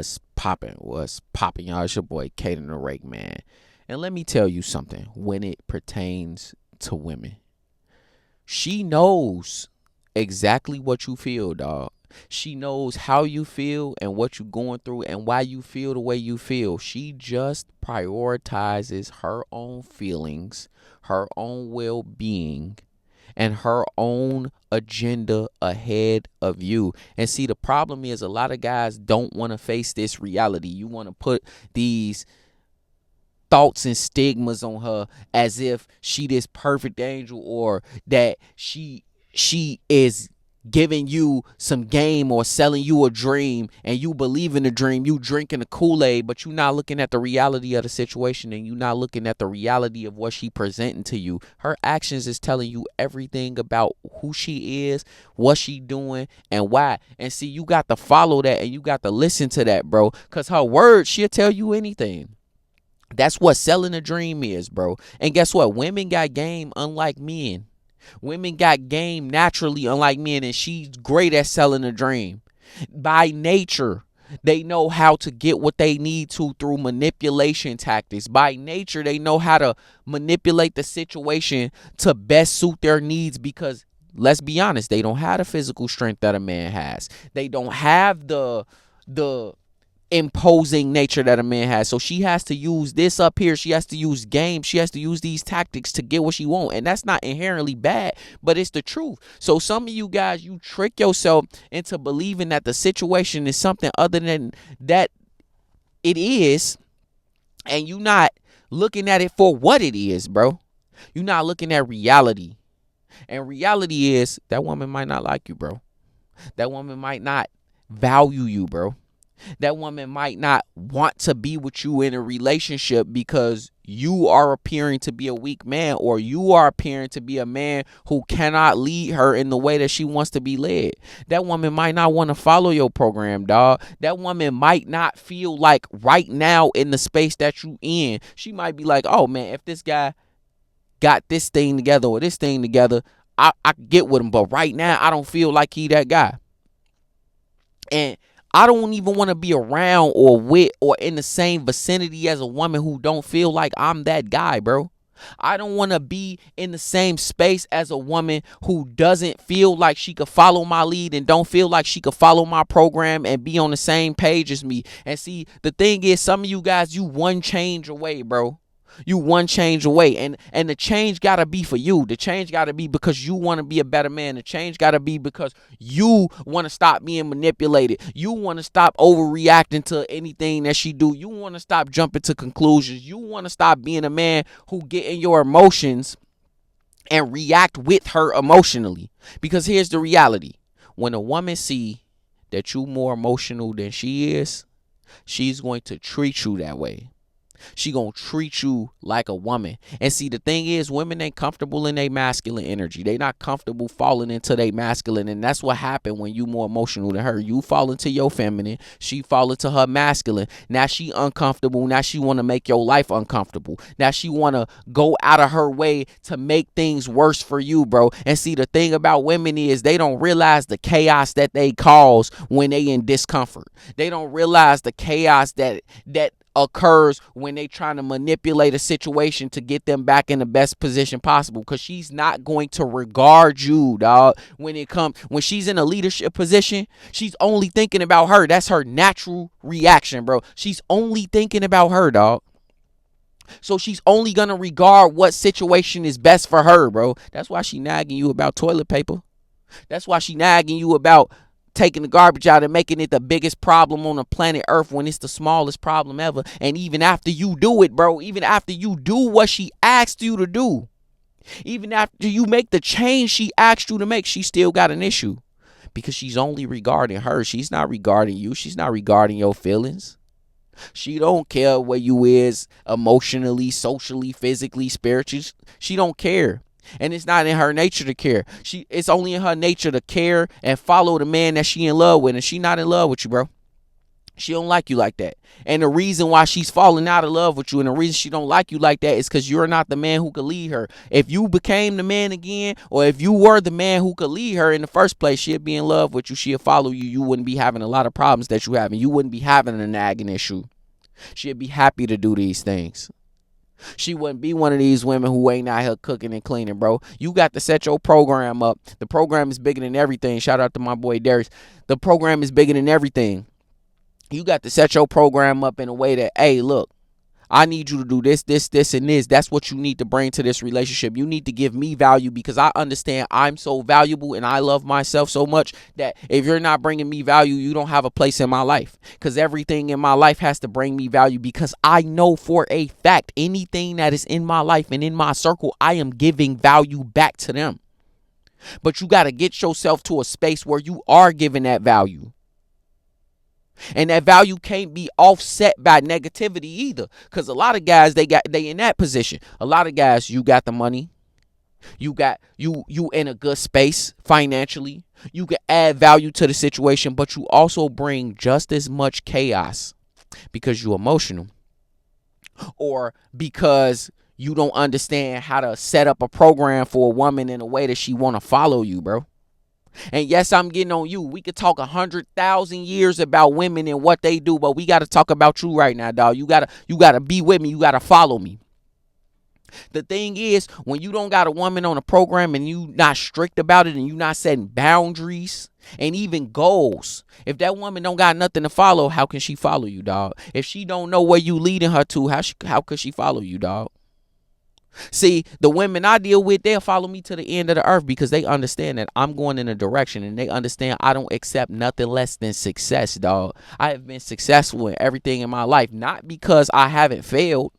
What's popping? What's popping, y'all? It's your boy, Kaden the Rake Man. And let me tell you something when it pertains to women. She knows exactly what you feel, dog. She knows how you feel and what you're going through and why you feel the way you feel. She just prioritizes her own feelings, her own well being, and her own agenda ahead of you. And see, the problem is a lot of guys don't want to face this reality. You want to put these thoughts and stigmas on her as if she this perfect angel, or that she is giving you some game or selling you a dream, and you believe in the dream, you drinking the Kool-Aid, but you're not looking at the reality of the situation, and you're not looking at the reality of what she presenting to you. Her actions is telling you everything about who she is, what she doing, and why. And see, you got to follow that, and you got to listen to that, bro, because her words, she'll tell you anything. That's what selling a dream is, bro. And guess what? Women got game unlike men. Women got game naturally unlike men, and she's great at selling a dream. By nature, they know how to get what they need to through manipulation tactics. By nature, they know how to manipulate the situation to best suit their needs, because let's be honest, they don't have the physical strength that a man has. They don't have the imposing nature that a man has. So she has to use this up here. She has to use game. She has to use these tactics to get what she wants. And that's not inherently bad, but it's the truth. So some of you guys, you trick yourself into believing that the situation is something other than that it is, and you not looking at it for what it is, bro. You're not looking at reality. And reality is that woman might not like you, bro. That woman might not value you, bro. That woman might not want to be with you in a relationship because you are appearing to be a weak man, or you are appearing to be a man who cannot lead her in the way that she wants to be led. That woman might not want to follow your program, dog. That woman might not feel like right now in the space that you in. She might be like, oh man, if this guy got this thing together or this thing together, I get with him. But right now, I don't feel like he that guy. And I don't even want to be around or with or in the same vicinity as a woman who don't feel like I'm that guy, bro. I don't want to be in the same space as a woman who doesn't feel like she could follow my lead and don't feel like she could follow my program and be on the same page as me. And see, the thing is, some of you guys, you one change away, bro. You one change away, and the change gotta be for you. The change gotta be because you want to be a better man. The change gotta be because you want to stop being manipulated. You want to stop overreacting to anything that she do. You want to stop jumping to conclusions. You want to stop being a man who get in your emotions and react with her emotionally. Because here's the reality: when a woman see that you more emotional than she is, she's going to treat you that way. She gonna treat you like a woman. And see, the thing is, women ain't comfortable in their masculine energy. They not comfortable falling into their masculine. And that's what happened when you more emotional than her. You fall into your feminine. She fall into her masculine. Now she uncomfortable. Now she want to make your life uncomfortable. Now she want to go out of her way to make things worse for you, bro. And see, the thing about women is they don't realize the chaos that they cause when they in discomfort. They don't realize the chaos that occurs when they trying to manipulate a situation to get them back in the best position possible, because she's not going to regard you, dog. When she's in a leadership position, she's only thinking about her. That's her natural reaction, bro. She's only thinking about her, dog. So she's only gonna regard what situation is best for her, bro. That's why she nagging you about toilet paper. That's why she nagging you about taking the garbage out and making it the biggest problem on the planet Earth when it's the smallest problem ever. And even after you do it, bro, even after you do what she asked you to do, even after you make the change she asked you to make, she still got an issue, because she's only regarding her. She's not regarding you. She's not regarding your feelings. She don't care where you is emotionally, socially, physically, spiritually. She don't care. And it's not in her nature to care. It's only in her nature to care and follow the man that she in love with. And she not in love with you, bro. She don't like you like that. And the reason why she's falling out of love with you and the reason she don't like you like that is because you're not the man who could lead her. If you became the man again, or if you were the man who could lead her in the first place, she'd be in love with you. She'd follow you. You wouldn't be having a lot of problems that you have, and you wouldn't be having a nagging issue. She'd be happy to do these things. She wouldn't be one of these women who ain't out here cooking and cleaning, bro. You got to set your program up. The program is bigger than everything. Shout out to my boy Darius. The program is bigger than everything. You got to set your program up in a way that, hey, look, I need you to do this, this, this, and this. That's what you need to bring to this relationship. You need to give me value because I understand I'm so valuable and I love myself so much that if you're not bringing me value, you don't have a place in my life. Because everything in my life has to bring me value because I know for a fact anything that is in my life and in my circle, I am giving value back to them. But you got to get yourself to a space where you are giving that value. And that value can't be offset by negativity either. Because a lot of guys, they in that position. A lot of guys, you got the money. You got you in a good space financially. You can add value to the situation, but you also bring just as much chaos because you're emotional. Or because you don't understand how to set up a program for a woman in a way that she want to follow you, bro. And yes, I'm getting on you. We could talk 100,000 years about women and what they do, but we got to talk about you right now, dog. You gotta be with me. You gotta follow me. The thing is, when you don't got a woman on a program and you not strict about it and you not setting boundaries and even goals, if that woman don't got nothing to follow, how can she follow you, dog? If she don't know where you leading her to, how could she follow you, dog? See, the women I deal with, they'll follow me to the end of the earth because they understand that I'm going in a direction and they understand I don't accept nothing less than success, dog. I have been successful in everything in my life, not because I haven't failed,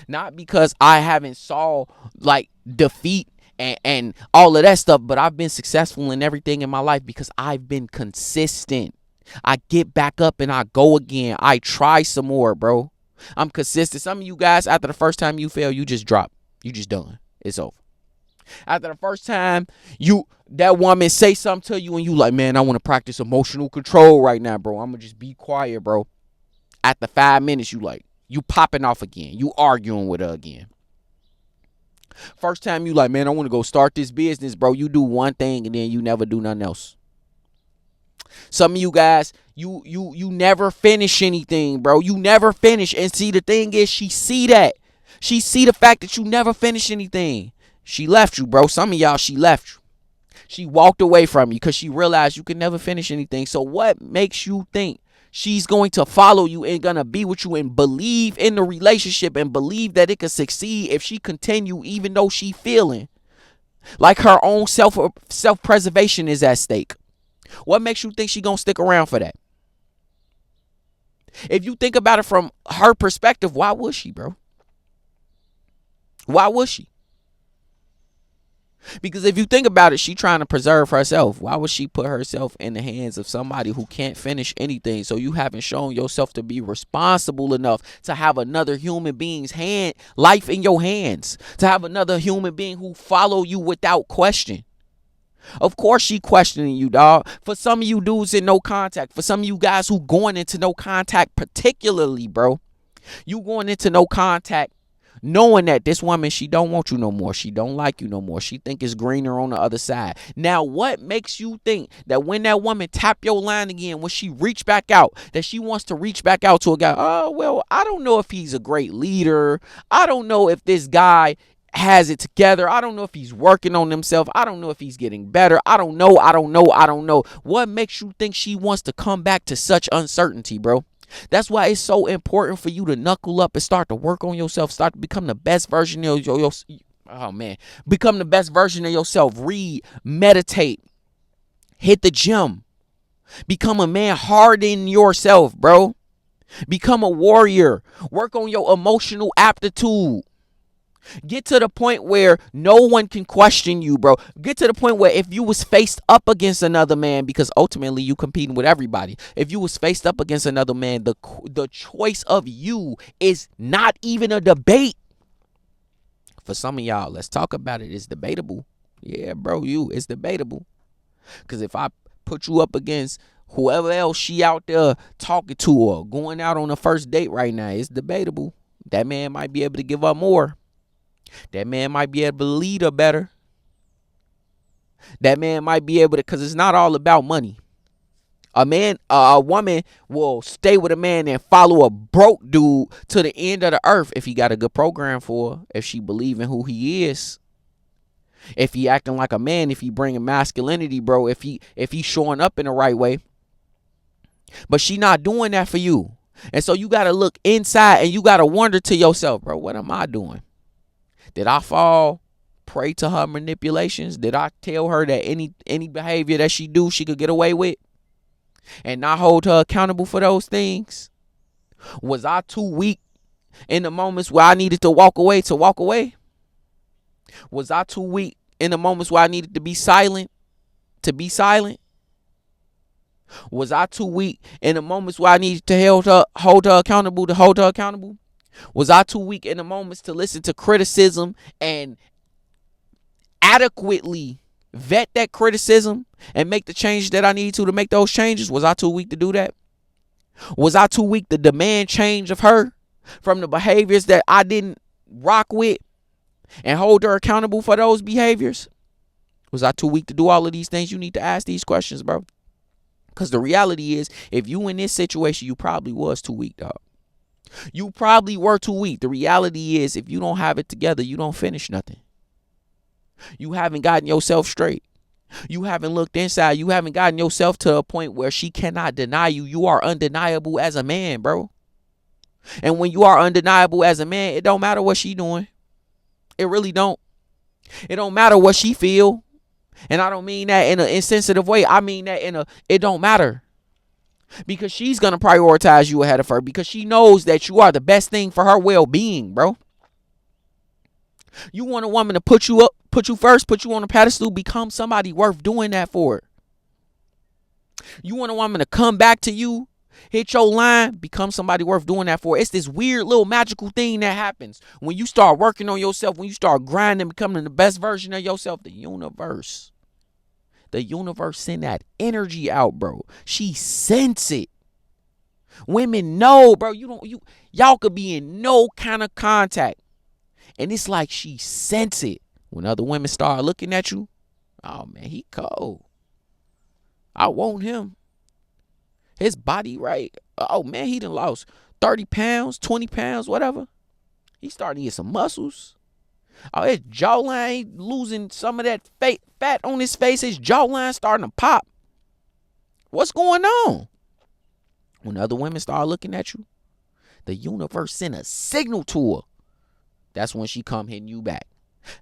not because I haven't saw like defeat and all of that stuff, but I've been successful in everything in my life because I've been consistent. I get back up and I go again. I try some more, bro. I'm consistent. Some of you guys, after the first time you fail, you just drop. You just done. It's over. After the first time that woman say something to you and you like, man, I want to practice emotional control right now, bro. I'm going to just be quiet, bro. After 5 minutes, you popping off again. You arguing with her again. First time you like, man, I want to go start this business, bro. You do one thing and then you never do nothing else. Some of you guys, you never finish anything, bro. You never finish. And see, the thing is, she see that. She see the fact that you never finish anything. She left you, bro. Some of y'all, she left you. She walked away from you because she realized you could never finish anything. So what makes you think she's going to follow you and gonna be with you and believe in the relationship and believe that it could succeed if she continue even though she feeling like her own self-preservation is at stake? What makes you think she gonna stick around for that? If you think about it from her perspective, why would she, bro? Why would she? Because if you think about it, she trying to preserve herself. Why would she put herself in the hands of somebody who can't finish anything? So you haven't shown yourself to be responsible enough to have another human being's life in your hands, to have another human being who follow you without question. Of course she questioning you, dog. For some of you dudes in no contact, for some of you guys who going into no contact particularly, bro, you going into no contact knowing that this woman, she don't want you no more. She don't like you no more. She think it's greener on the other side. Now, what makes you think that when that woman tap your line again, when she reach back out, that she wants to reach back out to a guy? Oh, well, I don't know if he's a great leader. I don't know if this guy has it together. I don't know if he's working on himself. I don't know if he's getting better. I don't know. What makes you think she wants to come back to such uncertainty, bro? That's why it's so important for you to knuckle up and start to work on yourself. Start to become the best version of yourself. Oh, man. Become the best version of yourself. Read, meditate, hit the gym. Become a man. Harden yourself, bro. Become a warrior. Work on your emotional aptitude. Get to the point where no one can question you, bro. Get to the point where if you was faced up against another man, because ultimately you competing with everybody. If you was faced up against another man, the choice of you is not even a debate. For some of y'all, let's talk about it. It's debatable. Yeah, bro, it's debatable. Because if I put you up against Whoever else she out there talking to or going out on a first date right now, it's debatable. That man might be able to give her more. That man might be able to lead her better. That man might be able to, because it's not all about money. A woman will stay with a man and follow a broke dude to the end of the earth if he got a good program for her, if she believe in who he is, if he acting like a man, if he bringing masculinity, bro, if he showing up in the right way. But she not doing that for you. And so you got to look inside and you got to wonder to yourself, bro, what am I doing? Did I fall prey to her manipulations? Did I tell her that any behavior that she do, she could get away with and not hold her accountable for those things? Was I too weak in the moments where I needed to walk away to walk away? Was I too weak in the moments where I needed to be silent to be silent? Was I too weak in the moments where I needed to hold her accountable to hold her accountable? Was I too weak in the moments to listen to criticism and adequately vet that criticism and make the changes that I need to make those changes? Was I too weak to do that? Was I too weak to demand change of her from the behaviors that I didn't rock with and hold her accountable for those behaviors? Was I too weak to do all of these things? You need to ask these questions, bro. Because the reality is, if you in this situation, you probably was too weak, dog. You probably were too weak. The reality is, if you don't have it together, you don't finish nothing. You haven't gotten yourself straight. You haven't looked inside. You haven't gotten yourself to a point where she cannot deny you. You are undeniable as a man, bro. And when you are undeniable as a man, it don't matter what she doing. It really don't. It don't matter what she feel. And I don't mean that in an insensitive way. I mean that it don't matter. Because she's going to prioritize you ahead of her because she knows that you are the best thing for her well-being, bro. You want a woman to put you up, put you first, put you on a pedestal, become somebody worth doing that for. You want a woman to come back to you, hit your line, become somebody worth doing that for. It's this weird little magical thing that happens when you start working on yourself, when you start grinding, becoming the best version of yourself. The universe send that energy out, bro. She sense it. Women know, bro. Y'all could be in no kind of contact, and it's like she sense it. When other women start looking at you, oh man, he cold. I want him. His body right. Oh man, he done lost 30 pounds, 20 pounds, whatever. He starting to get some muscles. Oh, his jawline losing some of that fat on his face. His jawline starting to pop. What's going on? When other women start looking at you, the universe send a signal to her. That's when she come hitting you back.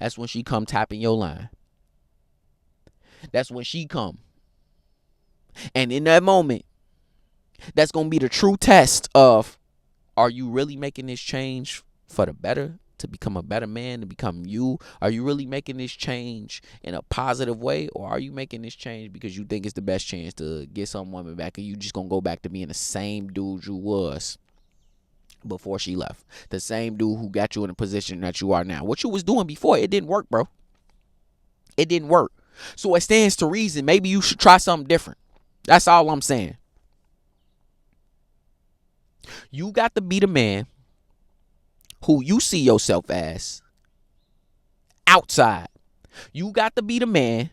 That's when she come tapping your line. That's when she come. And in that moment, that's going to be the true test of, are you really making this change for the better, to become a better man, to become you? Are you really making this change in a positive way, or are you making this change because you think it's the best chance to get some woman back and you just going to go back to being the same dude you was before she left? The same dude who got you in a position that you are now. What you was doing before, it didn't work, bro. It didn't work. So it stands to reason maybe you should try something different. That's all I'm saying. You got to be the man who you see yourself as outside. You got to be the man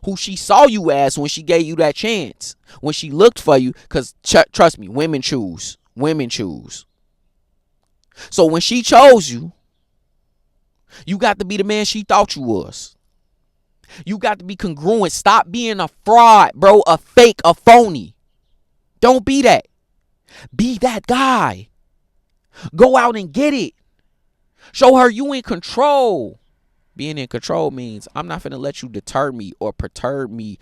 who she saw you as when she gave you that chance, when she looked for you. Because trust me, women choose. Women choose. So when she chose you, you got to be the man she thought you was. You got to be congruent. Stop being a fraud, bro, a fake, a phony. Don't be that. Be that guy. Go out and get it. Show her you in control. Being in control means I'm not finna let you deter me or perturb me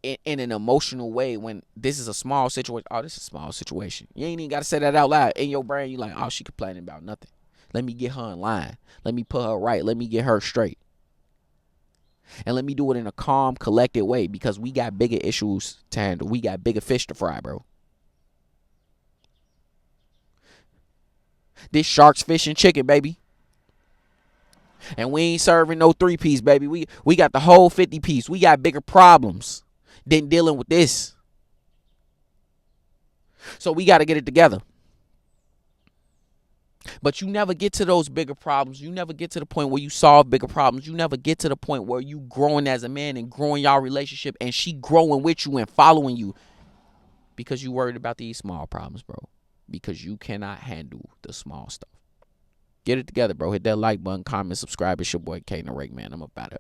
in an emotional way when this is a small situation. Oh, this is a small situation. You ain't even got to say that out loud. In your brain, you like, oh, she complaining about nothing. Let me get her in line. Let me put her right. Let me get her straight. And let me do it in a calm, collected way because we got bigger issues to handle. We got bigger fish to fry, bro. This shark's fish and chicken, baby. And we ain't serving no 3-piece, baby. We got the whole 50-piece. We got bigger problems than dealing with this. So we got to get it together. But you never get to those bigger problems. You never get to the point where you solve bigger problems. You never get to the point where you growing as a man and growing y'all relationship and she growing with you and following you because you worried about these small problems, bro. Because you cannot handle the small stuff. Get it together, bro. Hit that like button, comment, subscribe. It's your boy K the Rake, man. I'm about to